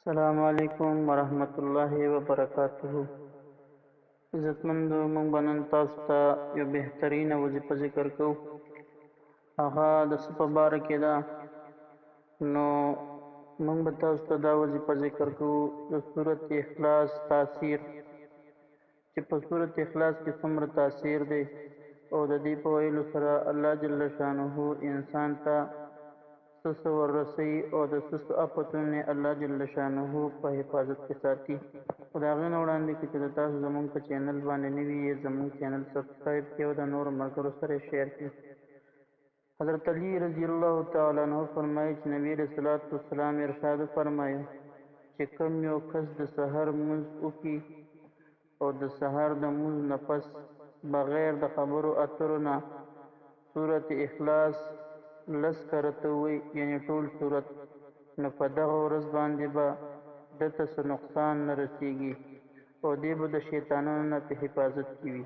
السلام علیکم ورحمت الله وبرکاته. عزتمندو، موږ به نن تاسو ته یو بهترینه وظیفه ذکر کوو. هغه د څه په باره کې ده؟ نو موږ به تاسو ته دا وظیفه ذکر کوو د سورت اخلاص تاثیر، چې په سورت اخلاص کې څومره تاثیر دی، او د دې په ویلو سره الله جل شانه انسان ته څه ورسوي او د څه آفتونه الله جل شانه په حفاظت کې ساتي. خو د هغې نه وړاندې که چې د تاسو زموږ په چینل باندې نوي یې، زموږ چینل سبسکرایب کړئ او د نورو ملګرو سره شیر کړئ. حضرت علی رضی الله تعالی عنہ فرمایي چې نبی علیہ الصلوۃ والسلام ارشاد فرمایو چې کوم یو کس د سحر مونځ وکړي او د سحر د مونځ نه پس بغیر د خبرو اترو نه سورت اخلاص لس کرته وي، یعنی ټول سورت، نو په دغه ورځ باندې به دته څه نقصان نه رسیږي او دی به د شیطانانو نه په حفاظت کې وي.